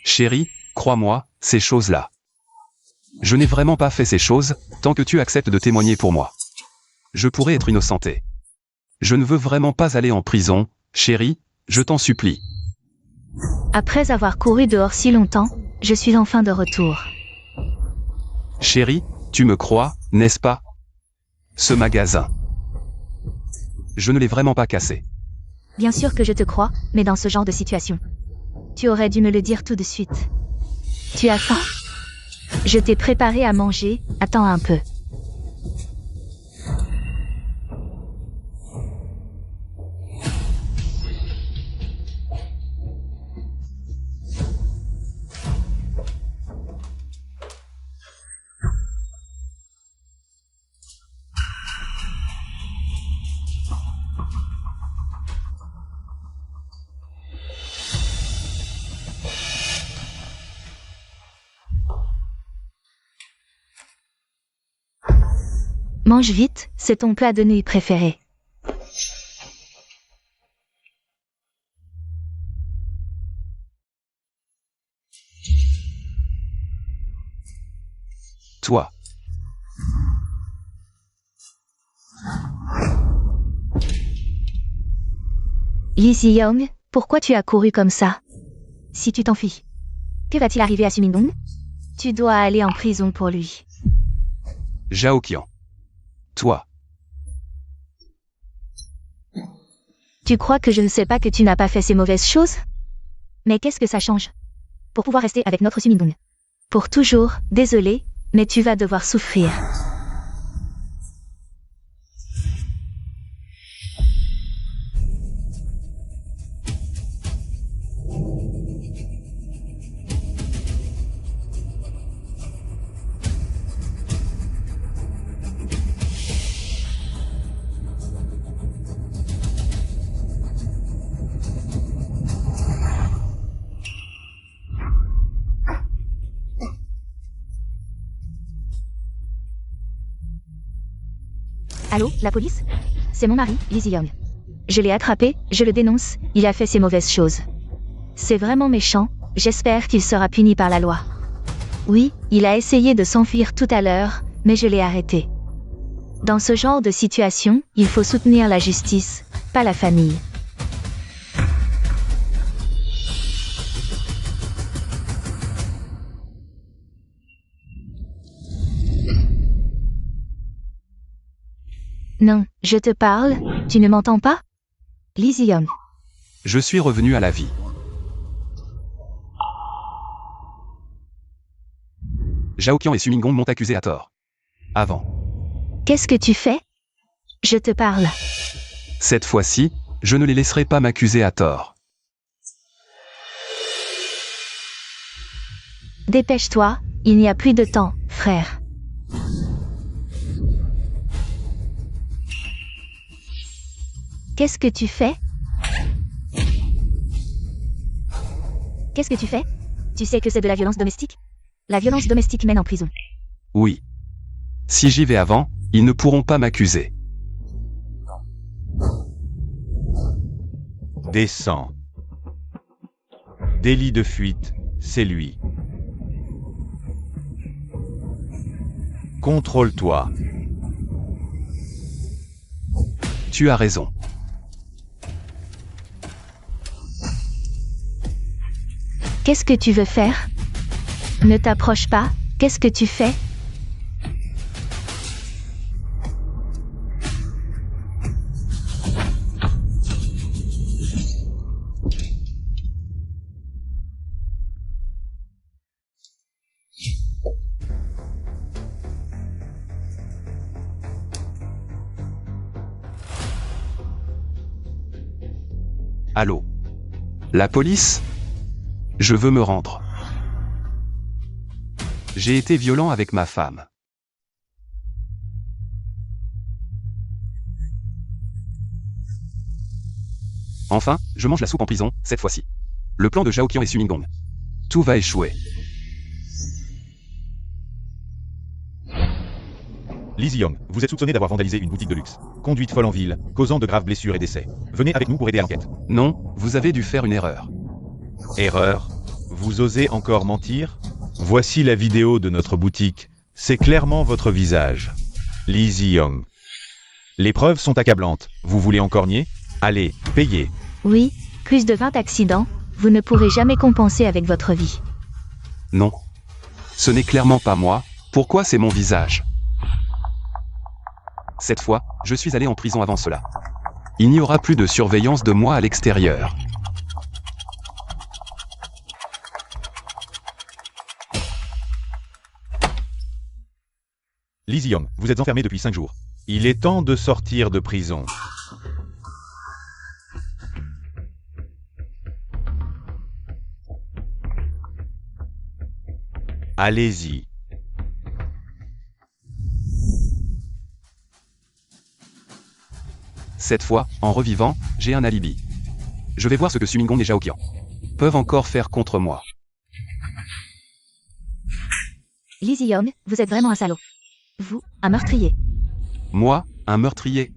Chérie, crois-moi, ces choses-là. Je n'ai vraiment pas fait ces choses, tant que tu acceptes de témoigner pour moi. Je pourrais être innocenté. Je ne veux vraiment pas aller en prison, chérie, je t'en supplie. Après avoir couru dehors si longtemps, je suis enfin de retour. Chérie, tu me crois, n'est-ce pas? Ce magasin. Je ne l'ai vraiment pas cassé. Bien sûr que je te crois, mais dans ce genre de situation. Tu aurais dû me le dire tout de suite. Tu as faim? Je t'ai préparé à manger, attends un peu. Mange vite, c'est ton plat de nuit préféré. Toi. Lee Si-young, pourquoi tu as couru comme ça? Si tu t'enfuis, que va-t-il arriver à Sumindong? Tu dois aller en prison pour lui. Zhao-Qian. Toi. Tu crois que je ne sais pas que tu n'as pas fait ces mauvaises choses? Mais qu'est-ce que ça change? Pour pouvoir rester avec notre Sumindong. Pour toujours, désolé, mais tu vas devoir souffrir. Allô, la police? C'est mon mari, Lee Si-young. Je l'ai attrapé, je le dénonce, il a fait ces mauvaises choses. C'est vraiment méchant, j'espère qu'il sera puni par la loi. Oui, il a essayé de s'enfuir tout à l'heure, mais je l'ai arrêté. Dans ce genre de situation, il faut soutenir la justice, pas la famille. Non, je te parle, tu ne m'entends pas? Lee Si-young. Je suis revenu à la vie. Zhao-Qian et Sumingong m'ont accusé à tort. Avant. Qu'est-ce que tu fais? Je te parle. Cette fois-ci, je ne les laisserai pas m'accuser à tort. Dépêche-toi, il n'y a plus de temps, frère. Qu'est-ce que tu fais? Qu'est-ce que tu fais? Tu sais que c'est de la violence domestique? La violence domestique mène en prison. Oui. Si j'y vais avant, ils ne pourront pas m'accuser. Descends. Délit de fuite, c'est lui. Contrôle-toi. Tu as raison. Qu'est-ce que tu veux faire? Ne t'approche pas, qu'est-ce que tu fais? Allô? La police? Je veux me rendre. J'ai été violent avec ma femme. Enfin, je mange la soupe en prison, cette fois-ci. Le plan de Zhao-Qian et Sumingong. Tout va échouer. Lee Si-young, vous êtes soupçonné d'avoir vandalisé une boutique de luxe. Conduite folle en ville, causant de graves blessures et décès. Venez avec nous pour aider à l'enquête. Non, vous avez dû faire une erreur. Erreur. Vous osez encore mentir? Voici la vidéo de notre boutique. C'est clairement votre visage. Lee Zi-young. Les preuves sont accablantes. Vous voulez encore nier? Allez, payez. Oui, plus de 20 accidents, vous ne pourrez jamais compenser avec votre vie. Non. Ce n'est clairement pas moi. Pourquoi c'est mon visage? Cette fois, je suis allé en prison avant cela. Il n'y aura plus de surveillance de moi à l'extérieur. Lee Zi-young, vous êtes enfermé depuis 5 jours. Il est temps de sortir de prison. Allez-y. Cette fois, en revivant, j'ai un alibi. Je vais voir ce que Sumingong et Zhaoqian peuvent encore faire contre moi. Lee Zi-young, vous êtes vraiment un salaud. Vous, un meurtrier. Moi, un meurtrier.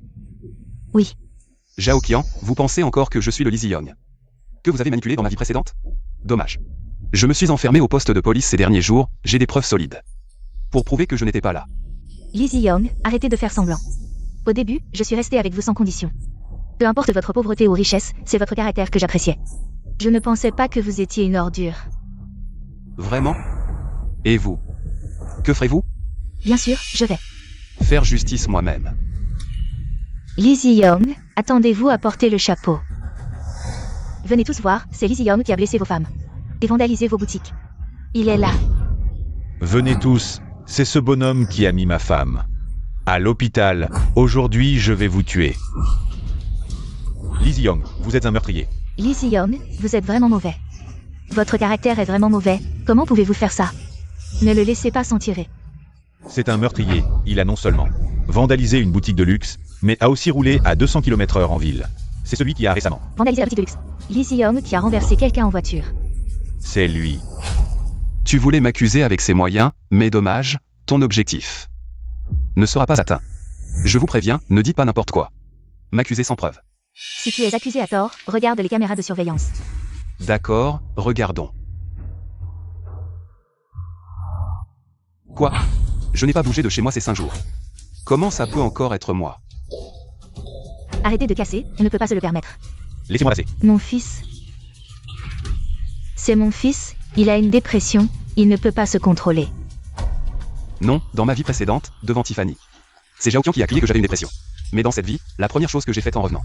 Oui. Zhaoqian, vous pensez encore que je suis le Lee Zi-young que vous avez manipulé dans ma vie précédente? Dommage. Je me suis enfermé au poste de police ces derniers jours, j'ai des preuves solides. Pour prouver que je n'étais pas là. Lee Zi-young, arrêtez de faire semblant. Au début, je suis resté avec vous sans condition. Peu importe votre pauvreté ou richesse, c'est votre caractère que j'appréciais. Je ne pensais pas que vous étiez une ordure. Vraiment? Et vous? Que ferez-vous? Bien sûr, je vais. Faire justice moi-même. Lee Zi-young, attendez-vous à porter le chapeau. Venez tous voir, c'est Lee Zi-young qui a blessé vos femmes. Et vandalisé vos boutiques. Il est là. Venez tous, c'est ce bonhomme qui a mis ma femme à l'hôpital. Aujourd'hui, je vais vous tuer. Lee Zi-young, vous êtes un meurtrier. Lee Zi-young, vous êtes vraiment mauvais. Votre caractère est vraiment mauvais. Comment pouvez-vous faire ça? Ne le laissez pas s'en tirer. C'est un meurtrier. Il a non seulement vandalisé une boutique de luxe, mais a aussi roulé à 200 km/h en ville. C'est celui qui a récemment vandalisé la boutique de luxe. Lee Zi-young qui a renversé quelqu'un en voiture. C'est lui. Tu voulais m'accuser avec ces moyens, mais dommage, ton objectif ne sera pas atteint. Je vous préviens, ne dites pas n'importe quoi. M'accuser sans preuve. Si tu es accusé à tort, regarde les caméras de surveillance. D'accord, regardons. Quoi? Je n'ai pas bougé de chez moi ces 5 jours. Comment ça peut encore être moi? Arrêtez de casser, on ne peut pas se le permettre. Laissez-moi passer. Mon fils. C'est mon fils, il a une dépression, il ne peut pas se contrôler. Non, dans ma vie précédente, devant Tiffany. C'est Zhaoqian qui a crié que j'avais une dépression. Mais dans cette vie, la première chose que j'ai faite en revenant,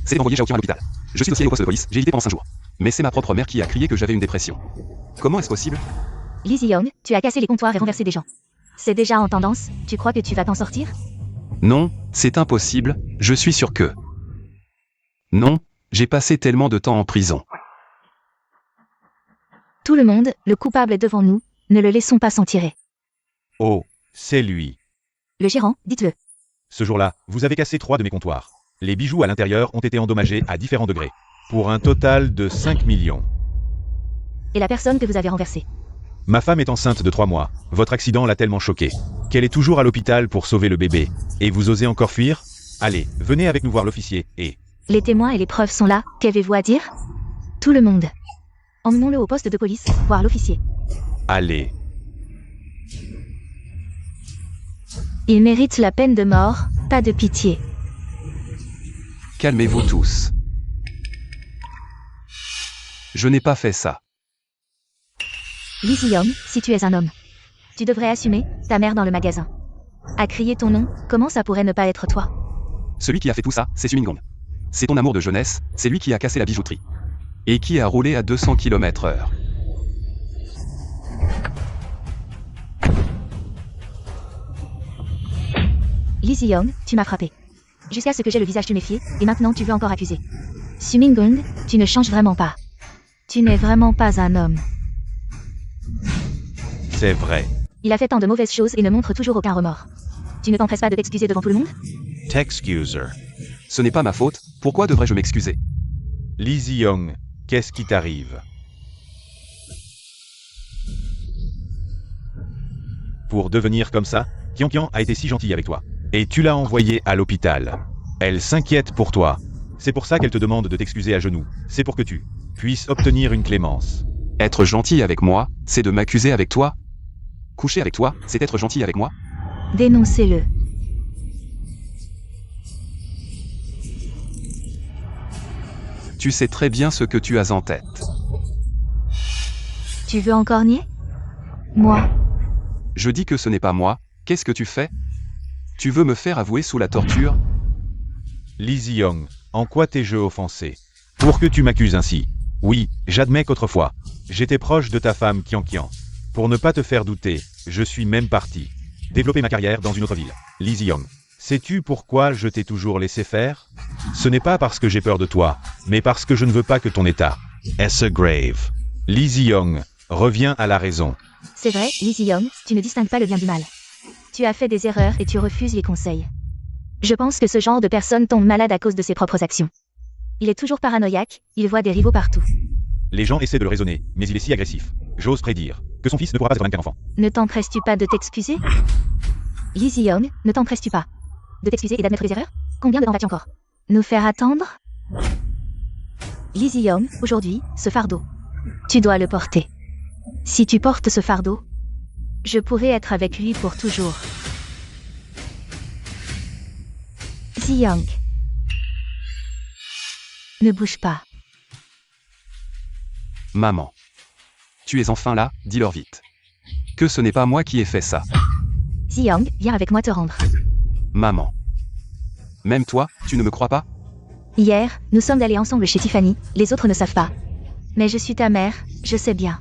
c'est d'envoyer Zhaoqian à l'hôpital. Je suis aussi allé au poste de police, j'ai évité pendant 5 jours. Mais c'est ma propre mère qui a crié que j'avais une dépression. Comment est-ce possible? Lee Zi-young, tu as cassé les comptoirs et renversé des gens. C'est déjà en tendance, tu crois que tu vas t'en sortir? Non, c'est impossible, je suis sûr que... Non, j'ai passé tellement de temps en prison. Tout le monde, le coupable est devant nous, ne le laissons pas s'en tirer. Oh, c'est lui. Le gérant, dites-le. Ce jour-là, vous avez cassé 3 de mes comptoirs. Les bijoux à l'intérieur ont été endommagés à différents degrés. Pour un total de 5 millions. Et la personne que vous avez renversée? Ma femme est enceinte de 3 mois. Votre accident l'a tellement choquée qu'elle est toujours à l'hôpital pour sauver le bébé. Et vous osez encore fuir? Allez, venez avec nous voir l'officier et... Les témoins et les preuves sont là, qu'avez-vous à dire? Tout le monde. Emmenons-le au poste de police, voir l'officier. Allez. Il mérite la peine de mort, pas de pitié. Calmez-vous tous. Je n'ai pas fait ça. Lee Zi-young, si tu es un homme, tu devrais assumer, ta mère dans le magasin a crié ton nom, comment ça pourrait ne pas être toi? Celui qui a fait tout ça, c'est Sumingong. C'est ton amour de jeunesse, c'est lui qui a cassé la bijouterie. Et qui a roulé à 200 km/h. Lee Zi-young, tu m'as frappé. Jusqu'à ce que j'ai le visage tuméfié, et maintenant tu veux encore accuser. Sumingong, tu ne changes vraiment pas. Tu n'es vraiment pas un homme. C'est vrai. Il a fait tant de mauvaises choses et ne montre toujours aucun remords. Tu ne t'empresses pas de t'excuser devant tout le monde? T'excuser. Ce n'est pas ma faute, pourquoi devrais-je m'excuser? Lee Zi-young, qu'est-ce qui t'arrive? Pour devenir comme ça, Qian a été si gentille avec toi. Et tu l'as envoyée à l'hôpital. Elle s'inquiète pour toi. C'est pour ça qu'elle te demande de t'excuser à genoux. C'est pour que tu puisses obtenir une clémence. Être gentil avec moi, c'est de m'accuser avec toi? Coucher avec toi, c'est être gentil avec moi? Dénoncez-le. Tu sais très bien ce que tu as en tête. Tu veux encore nier? Moi, Je dis que ce n'est pas moi, qu'est-ce que tu fais? Tu veux me faire avouer sous la torture? Lizzie Young, en quoi t'ai-je offensé? Pour que tu m'accuses ainsi. Oui, j'admets qu'autrefois, j'étais proche de ta femme Kian. Pour ne pas te faire douter, je suis même parti développer ma carrière dans une autre ville. Lizzie Young, sais-tu pourquoi je t'ai toujours laissé faire? Ce n'est pas parce que j'ai peur de toi, mais parce que je ne veux pas que ton état est grave. Lizzie Young, reviens à la raison. c'est vrai, Lizzie Young, tu ne distingues pas le bien du mal. Tu as fait des erreurs et tu refuses les conseils. Je pense que ce genre de personne tombe malade à cause de ses propres actions. Il est toujours paranoïaque, il voit des rivaux partout. Les gens essaient de le raisonner, mais il est si agressif. J'ose prédire que son fils ne pourra pas être même qu'un enfant. Ne t'empresses-tu pas de t'excuser? Lizzie Young, ne t'empresses-tu pas de t'excuser et d'admettre les erreurs? Combien de temps vas-tu encore nous faire attendre? Lizzie Young, aujourd'hui, ce fardeau. Tu dois le porter. Si tu portes ce fardeau, je pourrai être avec lui pour toujours. Lizzie Young. Ne bouge pas. Maman. Tu es enfin là, dis-leur vite. Que ce n'est pas moi qui ai fait ça. Lizzie Young, viens avec moi te rendre. Maman. Même toi, tu ne me crois pas? Hier, nous sommes allés ensemble chez Tiffany, les autres ne savent pas. Mais je suis ta mère, je sais bien.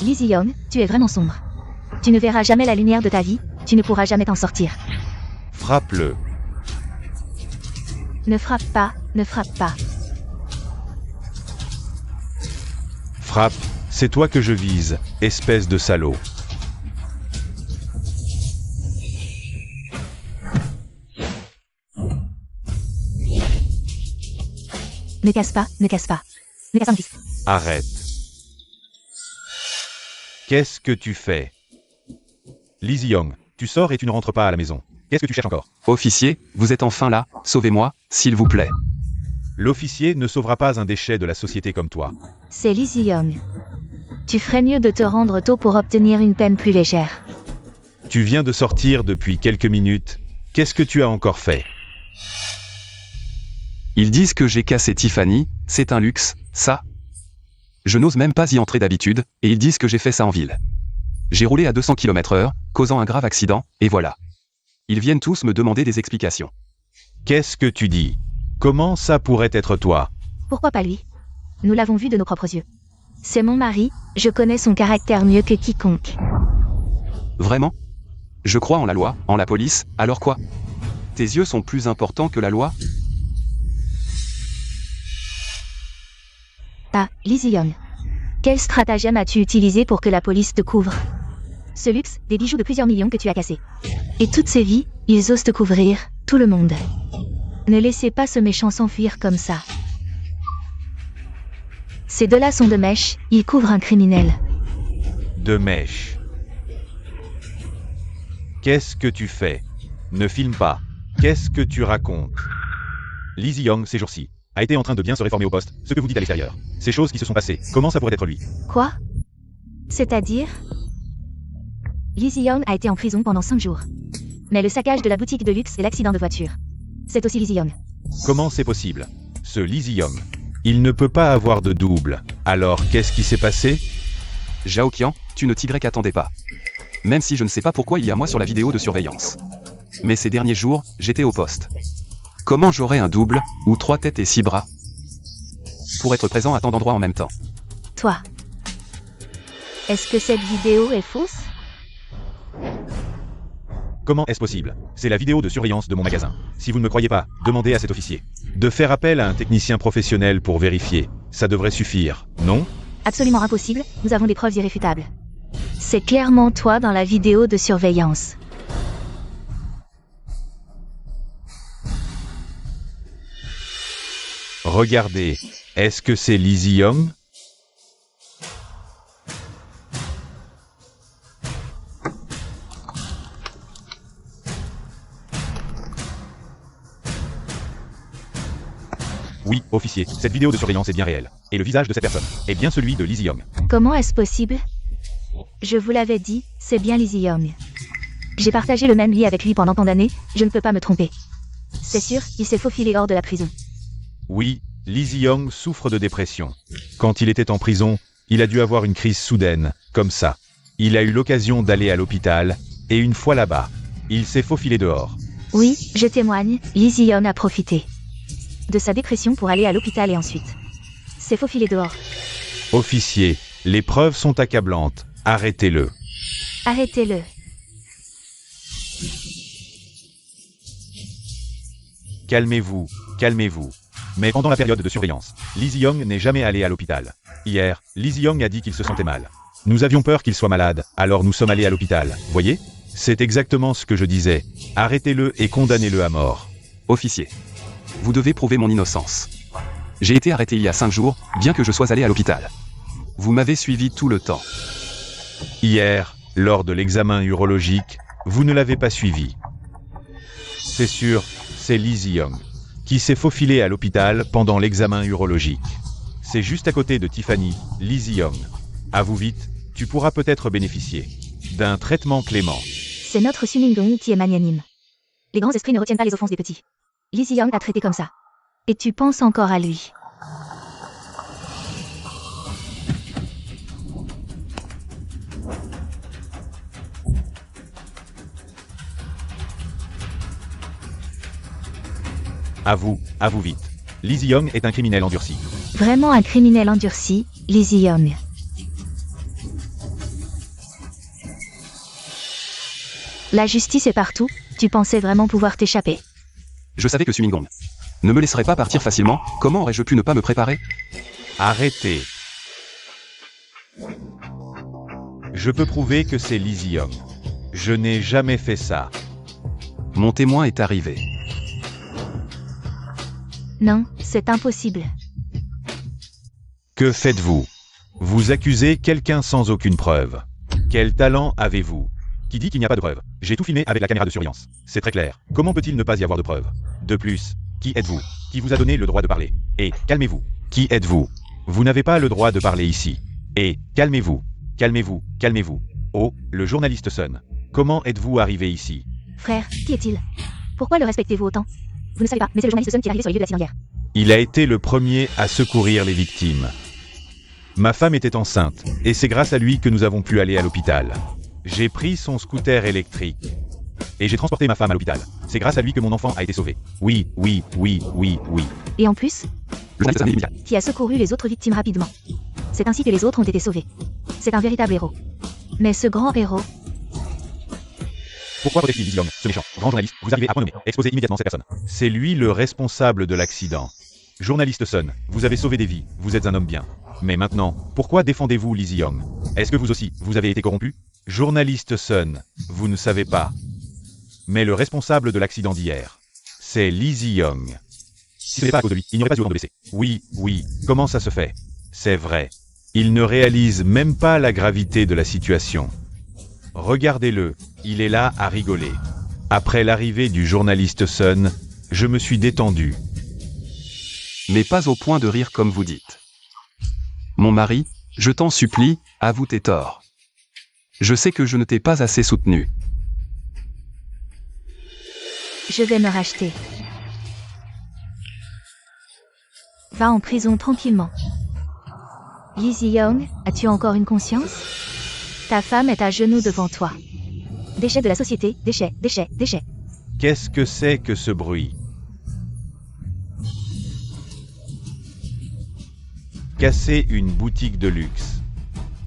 Lizzie Young, tu es vraiment sombre. Tu ne verras jamais la lumière de ta vie, tu ne pourras jamais t'en sortir. Frappe-le. Ne frappe pas, ne frappe pas. Frappe, c'est toi que je vise, espèce de salaud. Ne casse pas, ne casse pas. Ne casse pas mon fils. Arrête. Qu'est-ce que tu fais? Lizzie Young, tu sors et tu ne rentres pas à la maison. Qu'est-ce que tu cherches encore? Officier, vous êtes enfin là, sauvez-moi, s'il vous plaît. L'officier ne sauvera pas un déchet de la société comme toi. C'est Lizzie Young. Tu ferais mieux de te rendre tôt pour obtenir une peine plus légère. Tu viens de sortir depuis quelques minutes. Qu'est-ce que tu as encore fait? Ils disent que j'ai cassé Tiffany, c'est un luxe, ça. Je n'ose même pas y entrer d'habitude, et ils disent que j'ai fait ça en ville. J'ai roulé à 200 km/h, causant un grave accident, et voilà. Ils viennent tous me demander des explications. Qu'est-ce que tu dis? Comment ça pourrait être toi? Pourquoi pas lui? Nous l'avons vu de nos propres yeux. C'est mon mari, je connais son caractère mieux que quiconque. Vraiment? Je crois en la loi, en la police, alors quoi? Tes yeux sont plus importants que la loi? Ah, Lizzie Young. Quel stratagème as-tu utilisé pour que la police te couvre? Ce luxe, des bijoux de plusieurs millions que tu as cassés. Et toutes ces vies, ils osent te couvrir, tout le monde. Ne laissez pas ce méchant s'enfuir comme ça. Ces deux-là sont de mèche, ils couvrent un criminel. De mèche. Qu'est-ce que tu fais? Ne filme pas. Qu'est-ce que tu racontes? Lizzie Young, ces jours-ci, a été en train de bien se réformer au poste, ce que vous dites à l'extérieur. Ces choses qui se sont passées, comment ça pourrait être lui? Quoi? C'est-à-dire? Lizzie Young a été en prison pendant 5 jours. Mais le saccage de la boutique de luxe et l'accident de voiture. C'est aussi Lizzie Young. Comment c'est possible? Ce Lizzie Young, il ne peut pas avoir de double. Alors qu'est-ce qui s'est passé? Zhao Qian, tu ne t'y attendais pas. Même si je ne sais pas pourquoi il y a moi sur la vidéo de surveillance. Mais ces derniers jours, j'étais au poste. Comment j'aurais un double, ou 3 têtes et 6 bras, pour être présent à tant d'endroits en même temps? Toi. Est-ce que cette vidéo est fausse? Comment est-ce possible? C'est la vidéo de surveillance de mon magasin. Si vous ne me croyez pas, demandez à cet officier de faire appel à un technicien professionnel pour vérifier. Ça devrait suffire, non? Absolument impossible, nous avons des preuves irréfutables. C'est clairement toi dans la vidéo de surveillance. Regardez, est-ce que c'est Lizzie Young? Oui, officier, cette vidéo de surveillance est bien réelle. Et le visage de cette personne est bien celui de Lee Zi-young. Comment est-ce possible? Je vous l'avais dit, c'est bien Lee Zi-young. J'ai partagé le même lit avec lui pendant tant d'années, je ne peux pas me tromper. C'est sûr, il s'est faufilé hors de la prison. Oui, Lee Zi-young souffre de dépression. Quand il était en prison, il a dû avoir une crise soudaine, comme ça. Il a eu l'occasion d'aller à l'hôpital, et une fois là-bas, il s'est faufilé dehors. Oui, je témoigne, Lee Zi-young a profité de sa dépression pour aller à l'hôpital et ensuite s'est faufilé dehors. Officier, les preuves sont accablantes. Arrêtez-le. Arrêtez-le. Calmez-vous, calmez-vous. Mais pendant la période de surveillance, Lee Zi-young n'est jamais allé à l'hôpital. Hier, Lee Zi-young a dit qu'il se sentait mal. Nous avions peur qu'il soit malade, alors nous sommes allés à l'hôpital. Voyez? C'est exactement ce que je disais. Arrêtez-le et condamnez-le à mort. Officier. Vous devez prouver mon innocence. J'ai été arrêté il y a 5 jours, bien que je sois allé à l'hôpital. Vous m'avez suivi tout le temps. Hier, lors de l'examen urologique, vous ne l'avez pas suivi. C'est sûr, c'est Lee Zi-young qui s'est faufilé à l'hôpital pendant l'examen urologique. C'est juste à côté de Tiffany, Lee Zi-young. Avoue vite, tu pourras peut-être bénéficier d'un traitement clément. C'est notre Suningdong qui est magnanime. Les grands esprits ne retiennent pas les offenses des petits. Lee Zi-young t'a traité comme ça. Et tu penses encore à lui. Avoue vite. Lee Zi-young est un criminel endurci. Vraiment un criminel endurci, Lee Zi-young. La justice est partout, tu pensais vraiment pouvoir t'échapper. Je savais que Sumingong ne me laisserait pas partir facilement, comment aurais-je pu ne pas me préparer? Arrêtez. Je peux prouver que c'est Lee Zi-young. Je n'ai jamais fait ça. Mon témoin est arrivé. Non, c'est impossible. Que faites-vous? Vous accusez quelqu'un sans aucune preuve. Quel talent avez-vous? Qui dit qu'il n'y a pas de preuve? J'ai tout filmé avec la caméra de surveillance. C'est très clair. Comment peut-il ne pas y avoir de preuves? De plus, qui êtes-vous? Qui vous a donné le droit de parler? Et calmez-vous. Qui êtes-vous? Vous n'avez pas le droit de parler ici. Et calmez-vous. Calmez-vous, calmez-vous. Oh, le journaliste Sun. Comment êtes-vous arrivé ici? Frère, qui est-il? Pourquoi le respectez-vous autant? Vous ne savez pas, mais c'est le journaliste Sun qui est arrivé sur les lieux de l'accident hier. Il a été le premier à secourir les victimes. Ma femme était enceinte, et c'est grâce à lui que nous avons pu aller à l'hôpital. J'ai pris son scooter électrique. Et j'ai transporté ma femme à l'hôpital. C'est grâce à lui que mon enfant a été sauvé. Oui. Et en plus, Le journaliste immédiat. qui a secouru les autres victimes rapidement. C'est ainsi que les autres ont été sauvés. C'est un véritable héros. Mais ce grand héros, Pourquoi protège-t-il Lee Zi-young, ce méchant grand journaliste? Vous arrivez à point nommé. Exposez immédiatement cette personne. C'est lui le responsable de l'accident. Journaliste Sun, vous avez sauvé des vies, vous êtes un homme bien. Mais maintenant, pourquoi défendez-vous Lee Zi-young? Est-ce que vous aussi, vous avez été corrompu? Journaliste Sun, vous ne savez pas. Mais le responsable de l'accident d'hier, c'est Lee Zi-young. Si ce n'est pas à cause de lui, il n'y aurait pas eu autant de blessés. Oui, comment ça se fait? C'est vrai. Il ne réalise même pas la gravité de la situation. Regardez-le, il est là à rigoler. Après l'arrivée du journaliste Sun, je me suis détendu. Mais pas au point de rire comme vous dites. Mon mari, je t'en supplie, avoue tes torts. Je sais que je ne t'ai pas assez soutenu. je vais me racheter. Va en prison tranquillement. Lee Zi-young, as-tu encore une conscience? Ta femme est à genoux devant toi. Déchets de la société, déchets. Qu'est-ce que c'est que ce bruit? Casser une boutique de luxe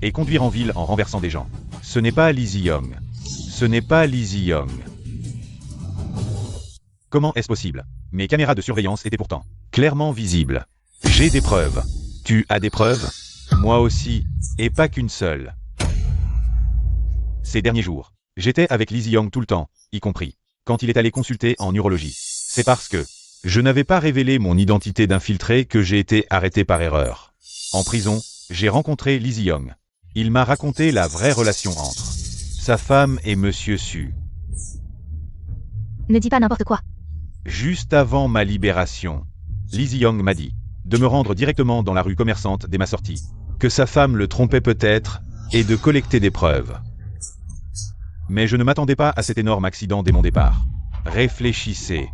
et conduire en ville en renversant des gens. Ce n'est pas Lee Zi-young. Ce n'est pas Lee Zi-young. Comment est-ce possible? Mes caméras de surveillance étaient pourtant clairement visibles. J'ai des preuves. Tu as des preuves? Moi aussi, et pas qu'une seule. Ces derniers jours, j'étais avec Lee Zi-young tout le temps, y compris quand il est allé consulter en urologie. C'est parce que je n'avais pas révélé mon identité d'infiltré que j'ai été arrêté par erreur. En prison, j'ai rencontré Lee Zi-young. Il m'a raconté la vraie relation entre sa femme et Monsieur Su. Ne dis pas n'importe quoi. Juste avant ma libération, Lee Zi-young m'a dit de me rendre directement dans la rue commerçante dès ma sortie. Que sa femme le trompait peut-être, et de collecter des preuves. Mais je ne m'attendais pas à cet énorme accident dès mon départ. Réfléchissez.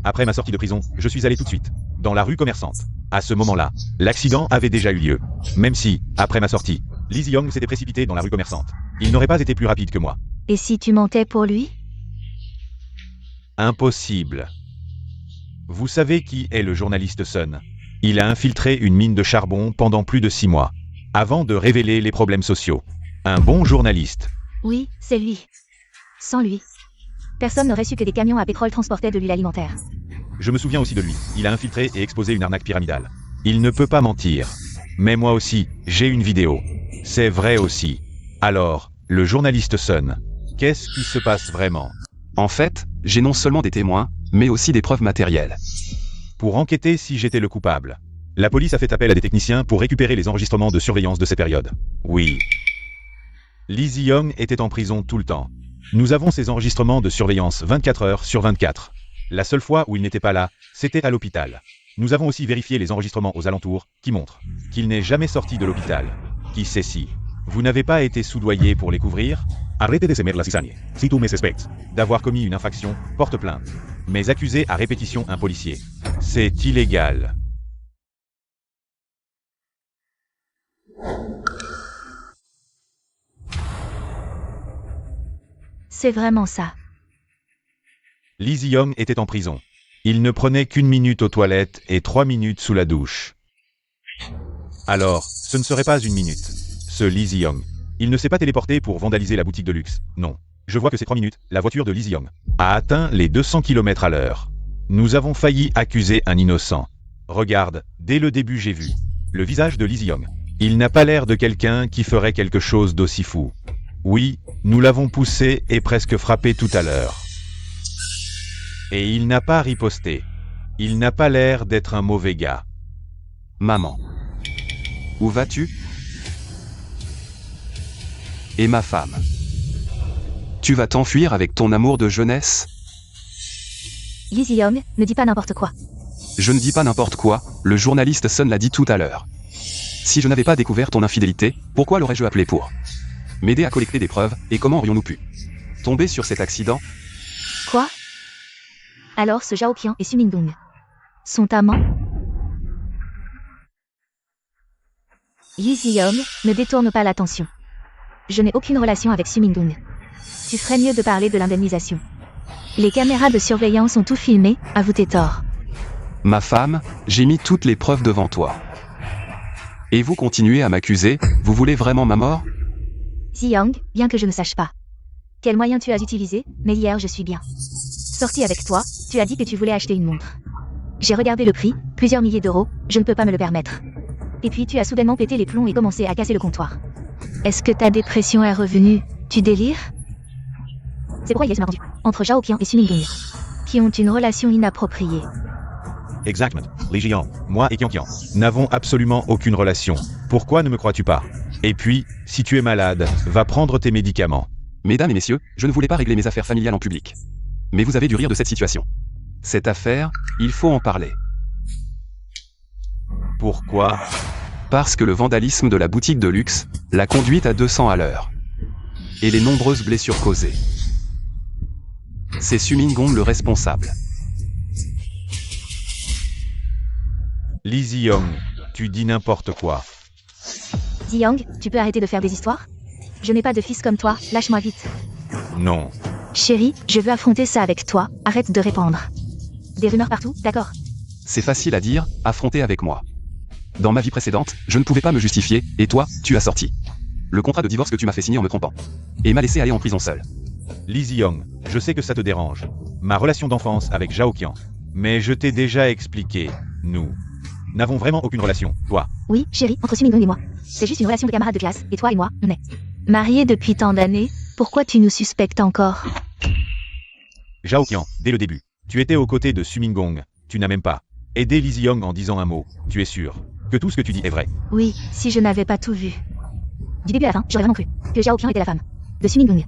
Après ma sortie de prison, je suis allé tout de suite dans la rue commerçante. À ce moment-là, l'accident avait déjà eu lieu. Même si, après ma sortie, Lee Zi-young s'était précipité dans la rue commerçante. Il n'aurait pas été plus rapide que moi. Et si tu mentais pour lui? Impossible. Vous savez qui est le journaliste Sun? Il a infiltré une mine de charbon pendant plus de 6 mois, avant de révéler les problèmes sociaux. Un bon journaliste. Oui, c'est lui. Sans lui, personne n'aurait su que des camions à pétrole transportaient de l'huile alimentaire. Je me souviens aussi de lui. Il a infiltré et exposé une arnaque pyramidale. Il ne peut pas mentir. Mais moi aussi, j'ai une vidéo. C'est vrai aussi. Alors, le journaliste Sun, qu'est-ce qui se passe vraiment? En fait, j'ai non seulement des témoins, mais aussi des preuves matérielles. Pour enquêter si j'étais le coupable. La police a fait appel à des techniciens pour récupérer les enregistrements de surveillance de ces périodes. Oui. Lee Zi-young était en prison tout le temps. Nous avons ces enregistrements de surveillance 24 heures sur 24. La seule fois où il n'était pas là, c'était à l'hôpital. Nous avons aussi vérifié les enregistrements aux alentours, qui montrent qu'il n'est jamais sorti de l'hôpital. Qui sait si vous n'avez pas été soudoyé pour les couvrir? Arrête de semer la cisagne. Si tu me suspectes d'avoir commis une infraction, porte plainte. Mais accuser à répétition un policier, c'est illégal. C'est vraiment ça. Lee Zi-young était en prison. Il ne prenait qu'1 minute aux toilettes et 3 minutes sous la douche. Alors, ce ne serait pas 1 minute. Ce Lee Zi-young. Il ne s'est pas téléporté pour vandaliser la boutique de luxe, non. Je vois que ces 3 minutes, la voiture de Lee Zi-young a atteint les 200 km/h. Nous avons failli accuser un innocent. Regarde, dès le début j'ai vu le visage de Lee Zi-young. Il n'a pas l'air de quelqu'un qui ferait quelque chose d'aussi fou. Oui, nous l'avons poussé et presque frappé tout à l'heure. Et il n'a pas riposté. Il n'a pas l'air d'être un mauvais gars. Maman. Où vas-tu? Et ma femme. Tu vas t'enfuir avec ton amour de jeunesse? Lee Zi-young, ne dis pas n'importe quoi. Je ne dis pas n'importe quoi, le journaliste Sun l'a dit tout à l'heure. Si je n'avais pas découvert ton infidélité, pourquoi l'aurais-je appelé pour m'aider à collecter des preuves, et comment aurions-nous pu tomber sur cet accident? Quoi? Alors ce Zhao Qian et Su Mingdong sont amants? Lee Zi-young, ne détourne pas l'attention. Je n'ai aucune relation avec Su Mingdong. Tu ferais mieux de parler de l'indemnisation. Les caméras de surveillance ont tout filmé, avoue tes torts. Ma femme, j'ai mis toutes les preuves devant toi. Et vous continuez à m'accuser, vous voulez vraiment ma mort? Zi-young, bien que je ne sache pas quel moyen tu as utilisé, mais hier je suis bien sorti avec toi, tu as dit que tu voulais acheter une montre. J'ai regardé le prix, plusieurs milliers d'euros, je ne peux pas me le permettre. Et puis tu as soudainement pété les plombs et commencé à casser le comptoir. Est-ce que ta dépression est revenue? Tu délires? C'est pourquoi il y a ce malentendu entre Zhao Qian et Su Mingdong, qui ont une relation inappropriée. Exactement. Lee Zi-young, moi et Qian n'avons absolument aucune relation. Pourquoi ne me crois-tu pas? Et puis, si tu es malade, va prendre tes médicaments. Mesdames et messieurs, je ne voulais pas régler mes affaires familiales en public. Mais vous avez dû rire de cette situation. Cette affaire, il faut en parler. Pourquoi? Parce que le vandalisme de la boutique de luxe l'a conduite à 200 à l'heure. Et les nombreuses blessures causées. C'est Su Mingdong le responsable. Lee Zi-young, tu dis n'importe quoi. Zi-young, tu peux arrêter de faire des histoires? Je n'ai pas de fils comme toi, lâche-moi vite. Non. Chérie, je veux affronter ça avec toi, arrête de répandre des rumeurs partout, d'accord? C'est facile à dire, affronter avec moi. Dans ma vie précédente, je ne pouvais pas me justifier, et toi, tu as sorti le contrat de divorce que tu m'as fait signer en me trompant. Et m'a laissé aller en prison seul. Lee Zi-young, je sais que ça te dérange. Ma relation d'enfance avec Zhao Qian. Mais je t'ai déjà expliqué, nous n'avons vraiment aucune relation, toi. Oui, chérie, entre Su Mingdong et moi. C'est juste une relation de camarades de classe, et toi et moi, on est mariés depuis tant d'années, pourquoi tu nous suspectes encore? Zhao Qian, dès le début, tu étais aux côtés de Su Mingdong, tu n'as même pas aidé Lee Zi-young en disant un mot, tu es sûr que tout ce que tu dis est vrai? Oui, si je n'avais pas tout vu. Du début à la fin, j'aurais vraiment cru que Zhao Qian était la femme de Su Mingdong.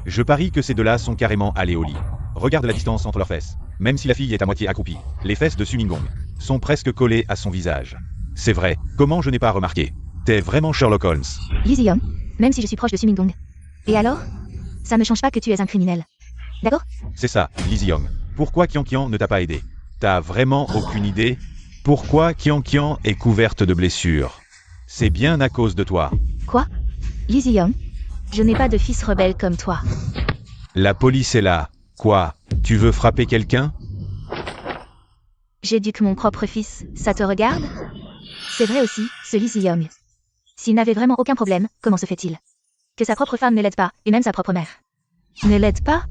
Je parie que ces deux-là sont carrément allés au lit. Regarde la distance entre leurs fesses. Même si la fille est à moitié accroupie, les fesses de Su Mingdong sont presque collés à son visage. C'est vrai, comment je n'ai pas remarqué? T'es vraiment Sherlock Holmes. Lee Ji-young, même si je suis proche de Sumingdong. Et alors? Ça ne change pas que tu es un criminel. D'accord? C'est ça, Lee Ji-young. Pourquoi Qian Qian ne t'a pas aidé? T'as vraiment aucune idée? Pourquoi Qian Qian est couverte de blessures? C'est bien à cause de toi. Quoi? Lee Ji-young, je n'ai pas de fils rebelle comme toi. La police est là. Quoi? Tu veux frapper quelqu'un? J'éduque mon propre fils, ça te regarde? C'est vrai aussi, ce Lee Ji-young. S'il n'avait vraiment aucun problème, comment se fait-il que sa propre femme ne l'aide pas, et même sa propre mère ne l'aide pas?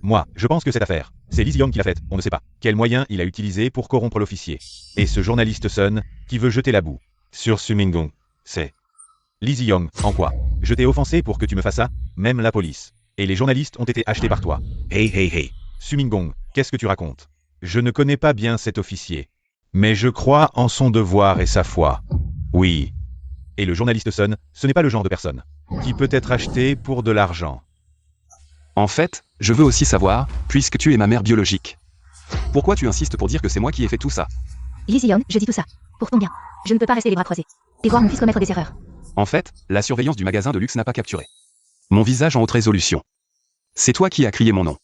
Moi, je pense que cette affaire, c'est Lee Ji-young qui l'a faite, on ne sait pas. Quel moyen il a utilisé pour corrompre l'officier. Et ce journaliste Sun, qui veut jeter la boue sur Sumingdong, c'est Lee Ji-young, en quoi? Je t'ai offensé pour que tu me fasses ça? Même la police. Et les journalistes ont été achetés par toi. Hey. Sumingdong, qu'est-ce que tu racontes? Je ne connais pas bien cet officier. Mais je crois en son devoir et sa foi. Oui. Et le journaliste Sun, ce n'est pas le genre de personne qui peut être acheté pour de l'argent. En fait, je veux aussi savoir, puisque tu es ma mère biologique. Pourquoi tu insistes pour dire que c'est moi qui ai fait tout ça? Lee Ji-young, je dis tout ça. Pour ton bien. Je ne peux pas rester les bras croisés. Et voir mon fils commettre des erreurs. En fait, la surveillance du magasin de luxe n'a pas capturé mon visage en haute résolution. C'est toi qui as crié mon nom.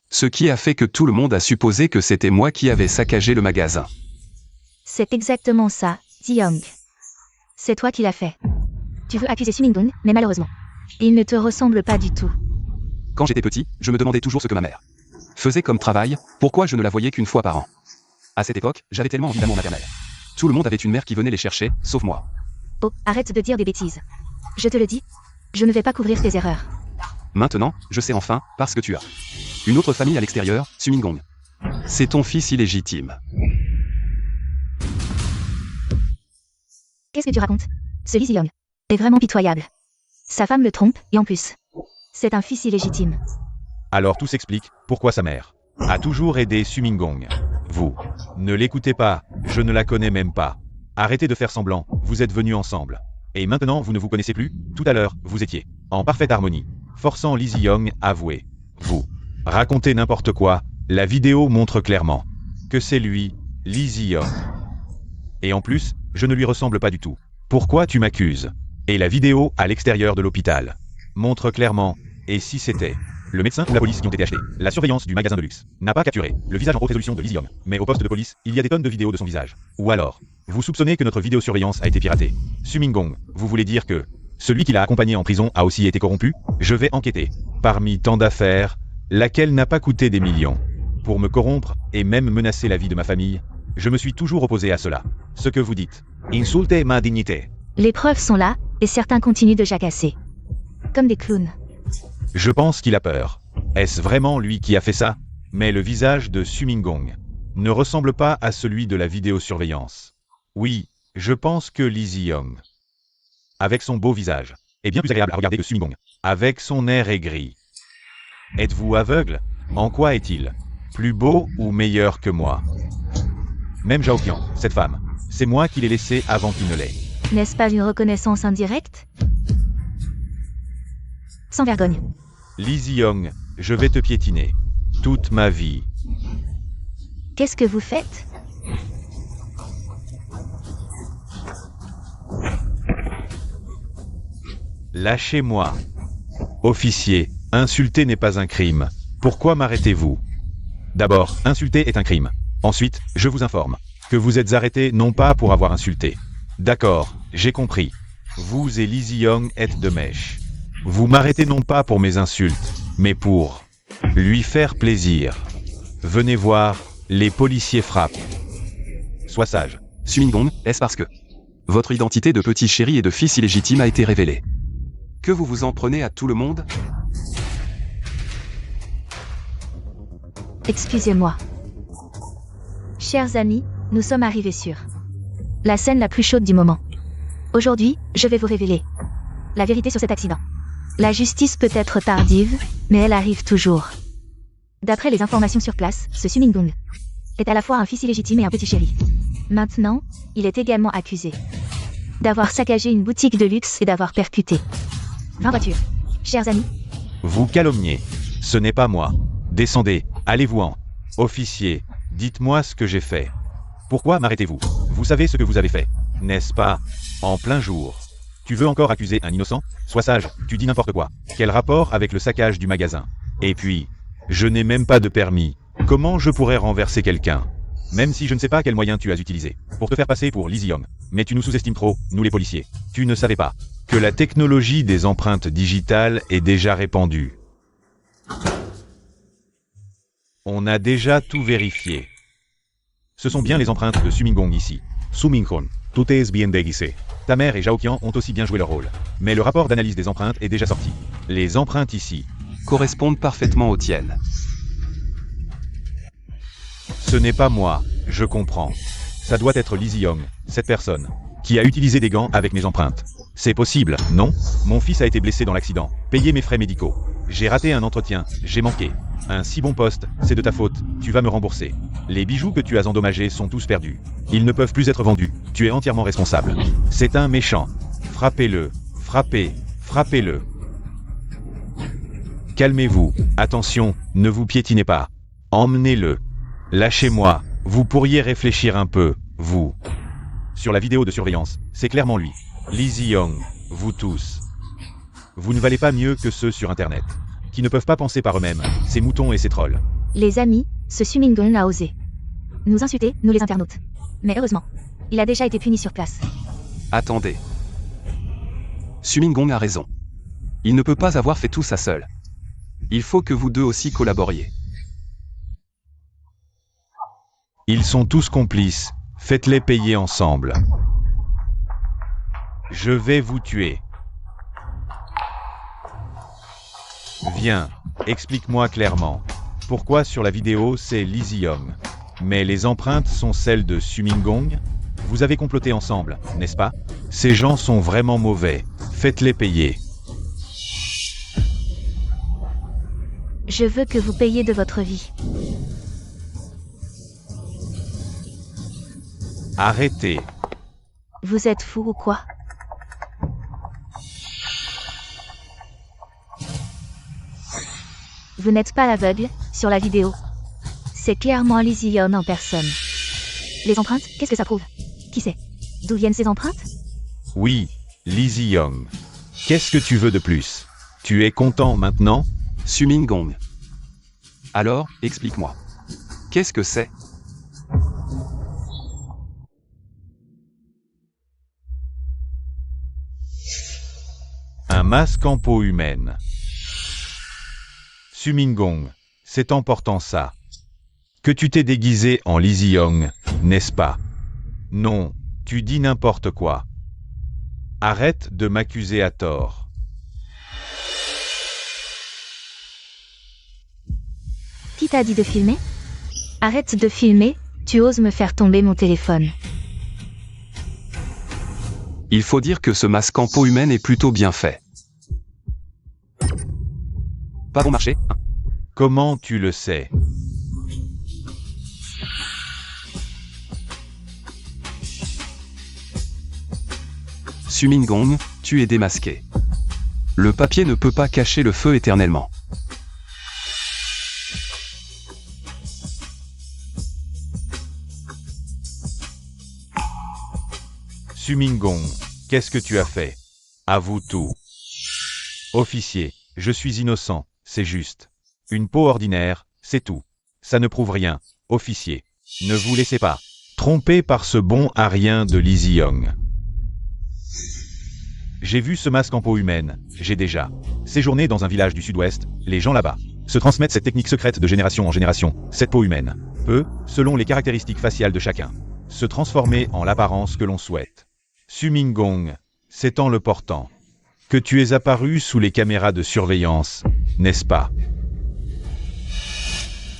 Ce qui a fait que tout le monde a supposé que c'était moi qui avais saccagé le magasin. C'est exactement ça, Ji-young. C'est toi qui l'as fait. Tu veux accuser Sumingdong, mais malheureusement, il ne te ressemble pas du tout. Quand j'étais petit, je me demandais toujours ce que ma mère faisait comme travail, pourquoi je ne la voyais qu'une fois par an. À cette époque, j'avais tellement envie d'amour maternel. Tout le monde avait une mère qui venait les chercher, sauf moi. Oh, arrête de dire des bêtises. Je te le dis, je ne vais pas couvrir tes erreurs. Maintenant, je sais enfin, parce que tu as une autre famille à l'extérieur, Sumingdong. C'est ton fils illégitime. Qu'est-ce que tu racontes? Ce Lee Ji-young est vraiment pitoyable. Sa femme le trompe, et en plus, c'est un fils illégitime. Alors tout s'explique, pourquoi sa mère a toujours aidé Sumingdong. Vous ne l'écoutez pas, je ne la connais même pas. Arrêtez de faire semblant, vous êtes venus ensemble. Et maintenant vous ne vous connaissez plus? Tout à l'heure, vous étiez en parfaite harmonie, forçant Lee Ji-young à avouer. Vous racontez n'importe quoi, la vidéo montre clairement que c'est lui, Lee Ji-young. Et en plus, je ne lui ressemble pas du tout. Pourquoi tu m'accuses? Et la vidéo à l'extérieur de l'hôpital montre clairement, et si c'était le médecin ou la police qui ont été achetés, la surveillance du magasin de luxe n'a pas capturé le visage en haute résolution de Lee Ji-young, mais au poste de police, il y a des tonnes de vidéos de son visage. Ou alors, vous soupçonnez que notre vidéosurveillance a été piratée. Sumingdong, vous voulez dire que celui qui l'a accompagné en prison a aussi été corrompu? Je vais enquêter. Parmi tant d'affaires, laquelle n'a pas coûté des millions? Pour me corrompre et même menacer la vie de ma famille, je me suis toujours opposé à cela. Ce que vous dites. Insultez ma dignité. Les preuves sont là, et certains continuent de jacasser. Comme des clowns. Je pense qu'il a peur. Est-ce vraiment lui qui a fait ça? Mais le visage de Sumingdong ne ressemble pas à celui de la vidéosurveillance. Oui, je pense que Lee Ji-young, avec son beau visage, est bien plus agréable à regarder que Sumingdong, avec son air aigri. Êtes-vous aveugle? En quoi est-il plus beau ou meilleur que moi? Même Zhao Qian, cette femme, c'est moi qui l'ai laissée avant qu'il ne l'ait. N'est-ce pas une reconnaissance indirecte? Sans vergogne. Lee Ji-young, je vais te piétiner. Toute ma vie. Qu'est-ce que vous faites? Lâchez-moi. Officier, insulter n'est pas un crime. Pourquoi m'arrêtez-vous? D'abord, insulter est un crime. Ensuite, je vous informe que vous êtes arrêté non pas pour avoir insulté. D'accord, j'ai compris. Vous et Lee Ji-young êtes de mèche. Vous m'arrêtez non pas pour mes insultes, mais pour lui faire plaisir. Venez voir, les policiers frappent. Sois sage. Sumingdong, est-ce parce que votre identité de petit chéri et de fils illégitime a été révélée que vous vous en prenez à tout le monde? Excusez-moi. Chers amis, nous sommes arrivés sur la scène la plus chaude du moment. Aujourd'hui, je vais vous révéler la vérité sur cet accident. La justice peut être tardive, mais elle arrive toujours. D'après les informations sur place, ce Sumingdong est à la fois un fils illégitime et un petit chéri. Maintenant, il est également accusé d'avoir saccagé une boutique de luxe et d'avoir percuté 20 voitures. Chers amis, Vous calomniez. Ce n'est pas moi. Descendez, allez-vous-en. Officier, dites-moi ce que j'ai fait. Pourquoi m'arrêtez-vous? Vous savez ce que vous avez fait, n'est-ce pas? En plein jour. Tu veux encore accuser un innocent? Sois sage, tu dis n'importe quoi. Quel rapport avec le saccage du magasin? Et puis, je n'ai même pas de permis. Comment je pourrais renverser quelqu'un? Même si je ne sais pas quel moyen tu as utilisé pour te faire passer pour Lizzie Young. Mais tu nous sous-estimes trop, nous les policiers. Tu ne savais pas que la technologie des empreintes digitales est déjà répandue. On a déjà tout vérifié. Ce sont bien les empreintes de Sumingong ici. Sumingong, tout est bien déguisé. Ta mère et Zhao Qian ont aussi bien joué leur rôle. Mais le rapport d'analyse des empreintes est déjà sorti. Les empreintes ici correspondent parfaitement aux tiennes. Ce n'est pas moi, je comprends. Ça doit être Lizzie Young, cette personne, qui a utilisé des gants avec mes empreintes. C'est possible, non? Mon fils a été blessé dans l'accident. Payez mes frais médicaux. J'ai raté un entretien, j'ai manqué. Un si bon poste, c'est de ta faute, tu vas me rembourser. Les bijoux que tu as endommagés sont tous perdus. Ils ne peuvent plus être vendus, tu es entièrement responsable. C'est un méchant. Frappez-le, frappez-le. Calmez-vous, attention, ne vous piétinez pas. Emmenez-le. Lâchez-moi, vous pourriez réfléchir un peu, vous. Sur la vidéo de surveillance, c'est clairement lui. Lizzie Young, vous tous. Vous ne valez pas mieux que ceux sur Internet, qui ne peuvent pas penser par eux-mêmes, ces moutons et ces trolls. Les amis, ce Sumingong a osé nous insulter, nous les internautes. Mais heureusement, il a déjà été puni sur place. Attendez. Sumingong a raison. Il ne peut pas avoir fait tout ça seul. Il faut que vous deux aussi collaboriez. Ils sont tous complices, faites-les payer ensemble. Je vais vous tuer. Viens, explique-moi clairement. Pourquoi sur la vidéo c'est Lizzie Young, mais les empreintes sont celles de Sumingong? Vous avez comploté ensemble, n'est-ce pas? Ces gens sont vraiment mauvais, faites-les payer. Je veux que vous payiez de votre vie. Arrêtez. Vous êtes fou ou quoi? Vous n'êtes pas aveugle, sur la vidéo. C'est clairement Lizzie Young en personne. Les empreintes, qu'est-ce que ça prouve? Qui c'est? D'où viennent ces empreintes? Oui, Lizzie Young. Qu'est-ce que tu veux de plus? Tu es content maintenant? Sumingong. Alors, explique-moi. Qu'est-ce que c'est? Un masque en peau humaine. Sumingong, c'est en portant ça que tu t'es déguisé en Lizzie Young, n'est-ce pas? Non, tu dis n'importe quoi. Arrête de m'accuser à tort. Qui t'a dit de filmer? Arrête de filmer, tu oses me faire tomber mon téléphone. Il faut dire que ce masque en peau humaine est plutôt bien fait. Pas bon marché, hein? Comment tu le sais? Sumingong, tu es démasqué. Le papier ne peut pas cacher le feu éternellement. Sumingong, qu'est-ce que tu as fait? Avoue tout. Officier, je suis innocent, c'est juste. Une peau ordinaire, c'est tout. Ça ne prouve rien. Officier, ne vous laissez pas tromper par ce bon à rien de Lizzie Young. J'ai vu ce masque en peau humaine, j'ai déjà séjourné dans un village du sud-ouest, les gens là-bas se transmettent cette technique secrète de génération en génération, cette peau humaine peut, selon les caractéristiques faciales de chacun, se transformer en l'apparence que l'on souhaite. Sumingong, c'est en le portant que tu es apparu sous les caméras de surveillance, n'est-ce pas?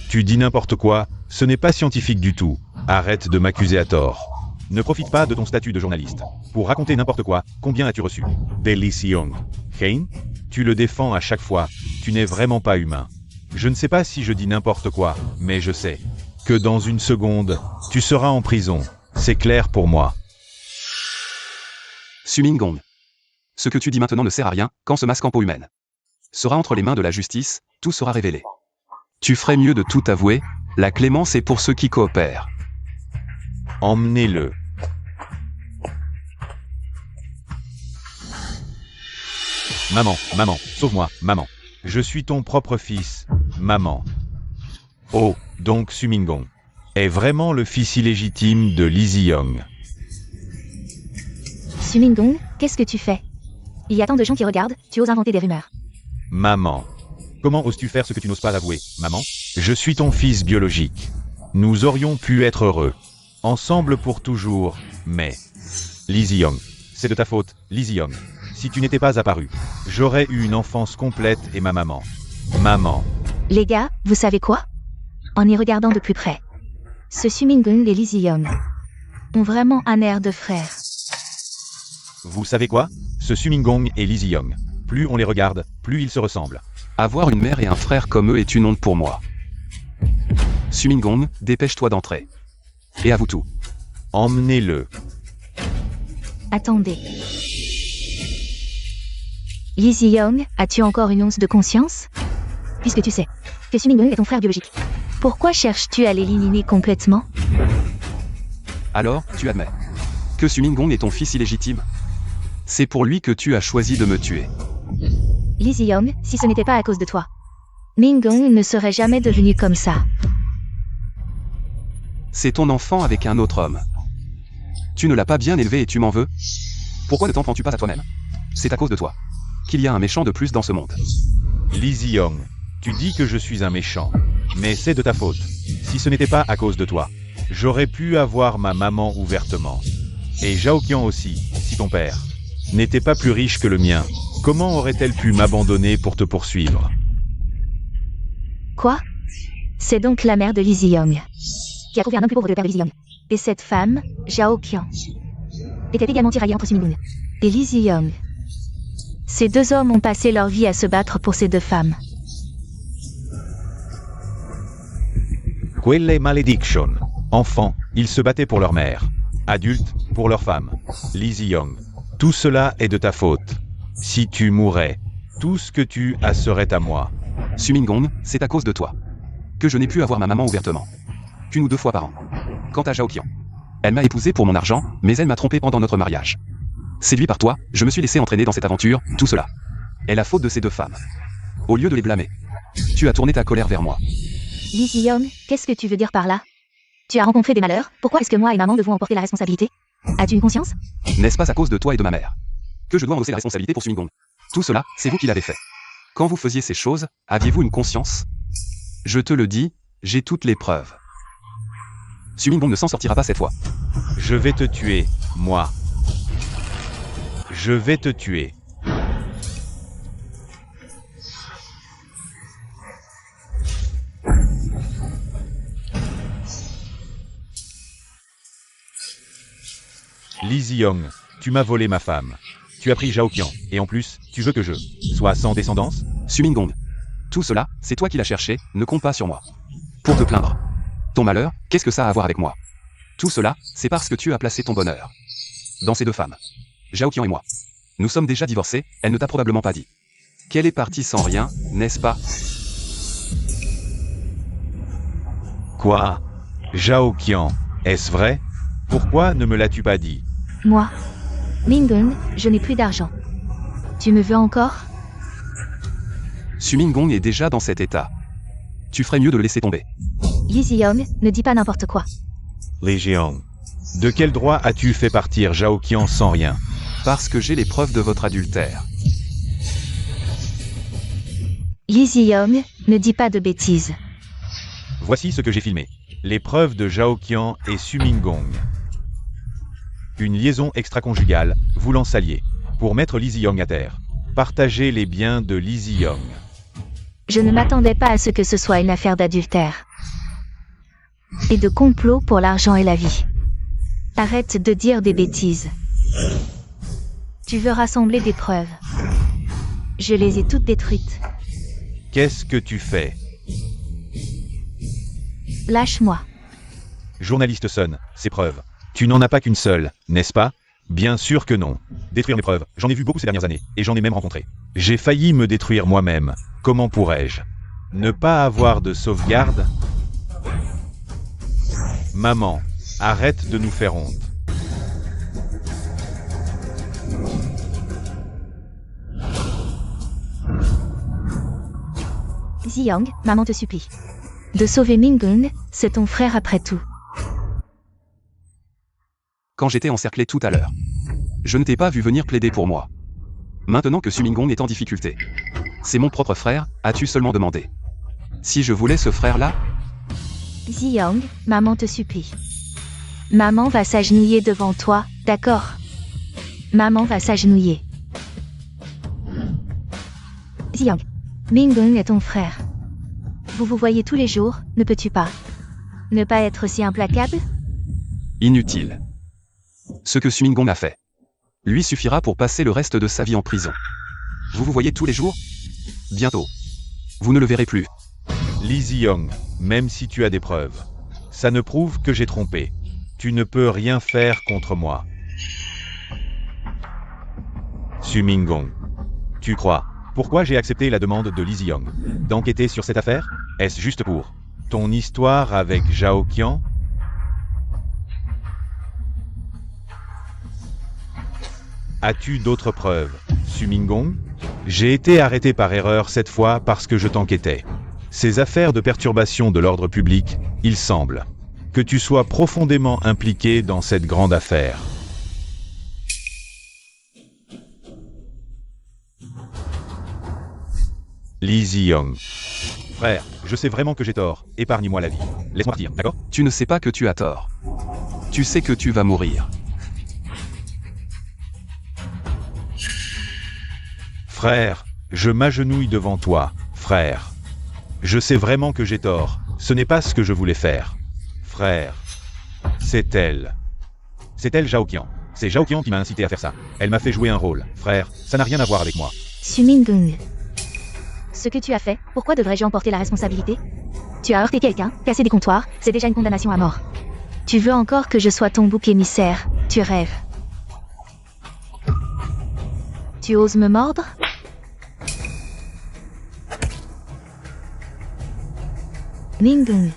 Tu dis n'importe quoi, ce n'est pas scientifique du tout, arrête de m'accuser à tort. Ne profite pas de ton statut de journaliste pour raconter n'importe quoi. Combien as-tu reçu? De Lizzie Young. Hein? Tu le défends à chaque fois, tu n'es vraiment pas humain. Je ne sais pas si je dis n'importe quoi, mais je sais que dans une seconde, tu seras en prison. C'est clair pour moi. Sumingong. Ce que tu dis maintenant ne sert à rien, quand ce masque en peau humaine sera entre les mains de la justice, tout sera révélé. Tu ferais mieux de tout avouer, la clémence est pour ceux qui coopèrent. Emmenez-le. Maman, maman, sauve-moi, maman. Je suis ton propre fils, maman. Oh, donc Sumingong est vraiment le fils illégitime de Lee Zi-young. Sumingong, qu'est-ce que tu fais? Il y a tant de gens qui regardent, tu oses inventer des rumeurs. Maman. Comment oses-tu faire ce que tu n'oses pas avouer, maman? Je suis ton fils biologique. Nous aurions pu être heureux. Ensemble pour toujours, mais... Lee Zi-young, c'est de ta faute, Lee Zi-young. Si tu n'étais pas apparu, j'aurais eu une enfance complète et ma maman. Maman. Les gars, vous savez quoi? En y regardant de plus près, ce Sumingong et Lee Zi-young ont vraiment un air de frères. Vous savez quoi? Ce Sumingong et Lee Zi-young, plus on les regarde, plus ils se ressemblent. Avoir une mère et un frère comme eux est une honte pour moi. Sumingong, dépêche-toi d'entrer. Et avoue tout. Emmenez-le. Attendez. Lee Zi-young, as-tu encore une once de conscience? Puisque tu sais que Sumingong est ton frère biologique, pourquoi cherches-tu à l'éliminer complètement? Alors, tu admets que Sumingong est ton fils illégitime? C'est pour lui que tu as choisi de me tuer. Lee Zi-young, si ce n'était pas à cause de toi, Mingong ne serait jamais devenu comme ça. C'est ton enfant avec un autre homme. Tu ne l'as pas bien élevé et tu m'en veux? Pourquoi ne t'en prends-tu pas à toi-même? C'est à cause de toi qu'il y a un méchant de plus dans ce monde. Lee Zi-young, tu dis que je suis un méchant, mais c'est de ta faute. Si ce n'était pas à cause de toi, j'aurais pu avoir ma maman ouvertement. Et Zhaoqian aussi, si ton père n'était pas plus riche que le mien, comment aurait-elle pu m'abandonner pour te poursuivre? Quoi? C'est donc la mère de Lee Zi-young qui a trouvé un homme plus pauvre que le père de Lee Zi-young. Et cette femme, Zhaoqian, était également tiraillée entre Sumingong et Lee Zi-young. Ces deux hommes ont passé leur vie à se battre pour ces deux femmes. Quelle malédiction. Enfants, ils se battaient pour leur mère. Adultes, pour leur femme. Lee Zi-young, tout cela est de ta faute. Si tu mourais, tout ce que tu as serait à moi. Sumingong, c'est à cause de toi que je n'ai pu avoir ma maman ouvertement. Qu'une ou deux fois par an. Quant à Zhaoqian, elle m'a épousé pour mon argent, mais elle m'a trompé pendant notre mariage. Séduit par toi, je me suis laissé entraîner dans cette aventure, tout cela est la faute de ces deux femmes. Au lieu de les blâmer, tu as tourné ta colère vers moi. Lee Zi-young, qu'est-ce que tu veux dire par là? Tu as rencontré des malheurs, pourquoi est-ce que moi et maman devons en porter la responsabilité? As-tu une conscience? N'est-ce pas à cause de toi et de ma mère que je dois endosser la responsabilité pour Sumingong? Tout cela, c'est vous qui l'avez fait. Quand vous faisiez ces choses, aviez-vous une conscience? Je te le dis, j'ai toutes les preuves. Sumingong ne s'en sortira pas cette fois. Je vais te tuer, moi. Je vais te tuer. Lee Zi-young, tu m'as volé ma femme. Tu as pris Zhaoqian, et en plus, tu veux que je sois sans descendance? Sumingong, tout cela, c'est toi qui l'as cherché, ne compte pas sur moi. Pour te plaindre. Ton malheur, qu'est-ce que ça a à voir avec moi? Tout cela, c'est parce que tu as placé ton bonheur dans ces deux femmes. Zhaoqian et moi. Nous sommes déjà divorcés, elle ne t'a probablement pas dit qu'elle est partie sans rien, n'est-ce pas? Quoi? Zhaoqian, est-ce vrai? Pourquoi ne me l'as-tu pas dit? Moi, Mingong, je n'ai plus d'argent. Tu me veux encore? Sumingong est déjà dans cet état. Tu ferais mieux de le laisser tomber. Lee Zi-young, ne dis pas n'importe quoi. Lee Zi-young, de quel droit as-tu fait partir Zhaoqian sans rien? Parce que j'ai les preuves de votre adultère. Lee Zi-young, ne dis pas de bêtises. Voici ce que j'ai filmé. Les preuves de Zhaoqian et Sumingong. Une liaison extra-conjugale, voulant s'allier, pour mettre Lee Zi-young à terre. Partager les biens de Lee Zi-young. Je ne m'attendais pas à ce que ce soit une affaire d'adultère. Et de complot pour l'argent et la vie. Arrête de dire des bêtises. Tu veux rassembler des preuves. Je les ai toutes détruites. Qu'est-ce que tu fais? Lâche-moi. Journaliste Sun, ces preuves. Tu n'en as pas qu'une seule, n'est-ce pas? Bien sûr que non. Détruire mes preuves, j'en ai vu beaucoup ces dernières années, et j'en ai même rencontré. J'ai failli me détruire moi-même. Comment pourrais-je ne pas avoir de sauvegarde? Maman, Arrête de nous faire honte. Ziyang, maman te supplie. De sauver Mingung, c'est ton frère après tout. Quand j'étais encerclé tout à l'heure. Je ne t'ai pas vu venir plaider pour moi. Maintenant que Sumingong est en difficulté. C'est mon propre frère, as-tu seulement demandé. Si je voulais ce frère-là, Ziyang, maman te supplie. Maman va s'agenouiller devant toi, d'accord? Maman va s'agenouiller. Ziyang, Mingung est ton frère. Vous vous voyez tous les jours, ne peux-tu pas ne pas être si implacable? inutile. Ce que Sumingong a fait lui suffira pour passer le reste de sa vie en prison. Vous vous voyez tous les jours? Bientôt. Vous ne le verrez plus. Lee Ziyong, même si tu as des preuves, ça ne prouve que j'ai trompé. Tu ne peux rien faire contre moi. Sumingong. Tu crois? Pourquoi j'ai accepté la demande de Lee Ziyong d'enquêter sur cette affaire? Est-ce juste pour ton histoire avec Zhao Qian? As-tu d'autres preuves, Sumingong? J'ai été arrêté par erreur cette fois parce que je t'enquêtais. Ces affaires de perturbation de l'ordre public, il semble que tu sois profondément impliqué dans cette grande affaire. Lee Ziyong. Frère, je sais vraiment que j'ai tort. Épargne-moi la vie. Laisse-moi partir, d'accord? Tu ne sais pas que tu as tort. Tu sais que tu vas mourir. Frère, je m'agenouille devant toi, frère. Je sais vraiment que j'ai tort. Ce n'est pas ce que je voulais faire. Frère. C'est elle. C'est elle, Zhao Qian. C'est Zhao Qian qui m'a incité à faire ça. Elle m'a fait jouer un rôle. Frère, ça n'a rien à voir avec moi. Sumingong. Ce que tu as fait, pourquoi devrais-je en porter la responsabilité? Tu as heurté quelqu'un, cassé des comptoirs, c'est déjà une condamnation à mort. Tu veux encore que je sois ton bouc émissaire, tu rêves. Tu oses me mordre? Mingung.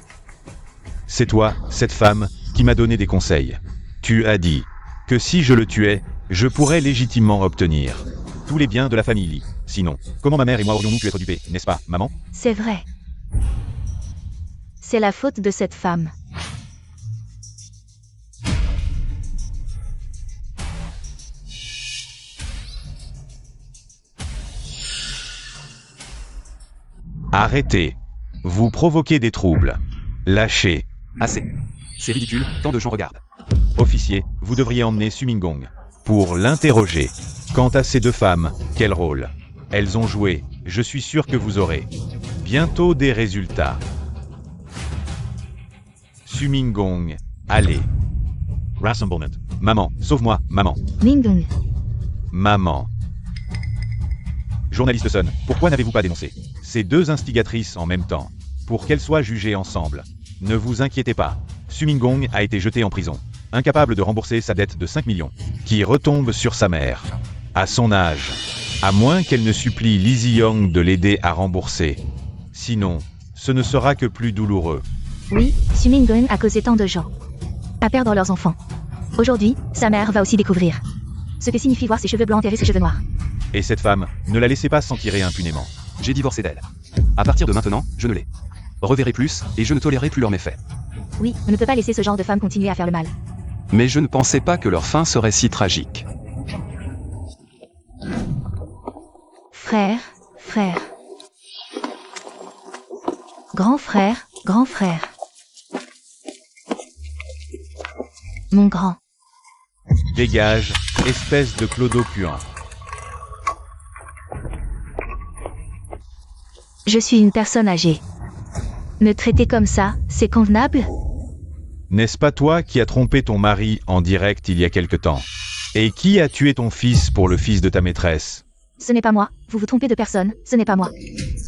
C'est toi, cette femme, qui m'a donné des conseils. Tu as dit que si je le tuais, je pourrais légitimement obtenir tous les biens de la famille Lee. Sinon, comment ma mère et moi aurions-nous pu être dupés, n'est-ce pas, maman? C'est vrai. C'est la faute de cette femme. Arrêtez. Vous provoquez des troubles. Lâchez. Assez. C'est ridicule, tant de gens regardent. Officier, vous devriez emmener Sumingong pour l'interroger. Quant à ces deux femmes, quel rôle elles ont joué? Je suis sûr que vous aurez bientôt des résultats. Sumingong, allez. Rassemblement. Maman, sauve-moi, maman. Mingung. Maman. Journaliste Sun, pourquoi n'avez-vous pas dénoncé ces deux instigatrices en même temps, pour qu'elles soient jugées ensemble? Ne vous inquiétez pas. Sumingong a été jeté en prison, incapable de rembourser sa dette de 5 millions, qui retombe sur sa mère. À son âge, à moins qu'elle ne supplie Lee Ziyong de l'aider à rembourser. Sinon, ce ne sera que plus douloureux. Oui, Sumingong a causé tant de gens à perdre leurs enfants. Aujourd'hui, sa mère va aussi découvrir ce que signifie voir ses cheveux blancs enterrer ses cheveux noirs. Et cette femme, ne la laissez pas s'en tirer impunément. J'ai divorcé d'elle. À partir de maintenant, je ne les reverrai plus, et je ne tolérerai plus leurs méfaits. Oui, on ne peut pas laisser ce genre de femme continuer à faire le mal. Mais je ne pensais pas que leur fin serait si tragique. Frère, frère. Grand frère, grand frère. Mon grand. Dégage, espèce de clodo puant. Je suis une personne âgée. Me traiter comme ça, c'est convenable? N'est-ce pas toi qui as trompé ton mari en direct il y a quelque temps? Et qui a tué ton fils pour le fils de ta maîtresse? Ce n'est pas moi, vous vous trompez de personne, ce n'est pas moi.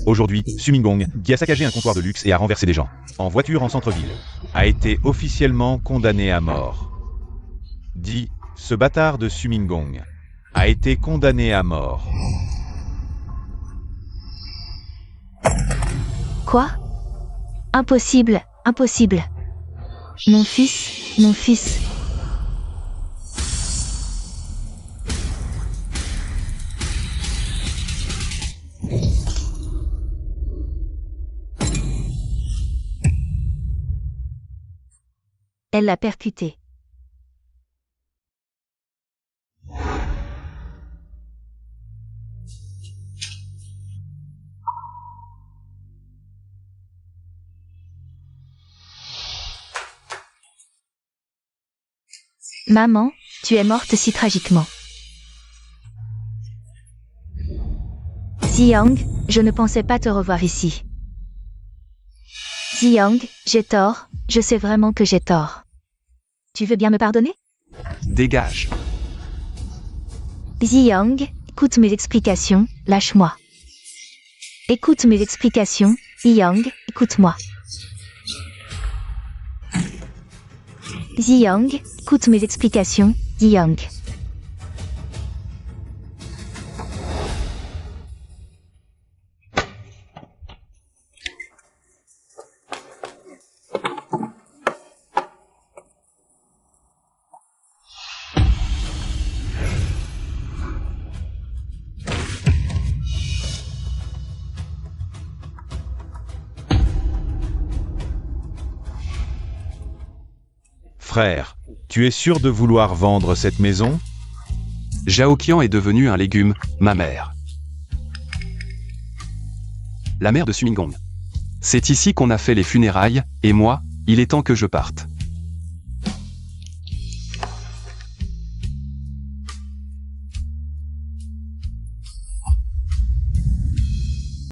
Aujourd'hui, Sumingong, qui a saccagé un comptoir de luxe et a renversé des gens, en voiture en centre-ville, a été officiellement condamné à mort. Dis, ce bâtard de Sumingong a été condamné à mort. Quoi? Impossible, impossible. Mon fils, Mon fils. Elle l'a percuté. Maman, tu es morte si tragiquement. Ziyang, je ne pensais pas te revoir ici. Ziyang, j'ai tort, je sais vraiment que j'ai tort. Tu veux bien me pardonner? Dégage. Ziyang, écoute mes explications, lâche-moi. Écoute mes explications, Ziyang, écoute-moi. Ziyang, écoute mes explications, Ziyang. Frère, tu es sûr de vouloir vendre cette maison? Zhaoqian est devenu un légume, ma mère. La mère de Sumingong. C'est ici qu'on a fait les funérailles, et moi, il est temps que je parte.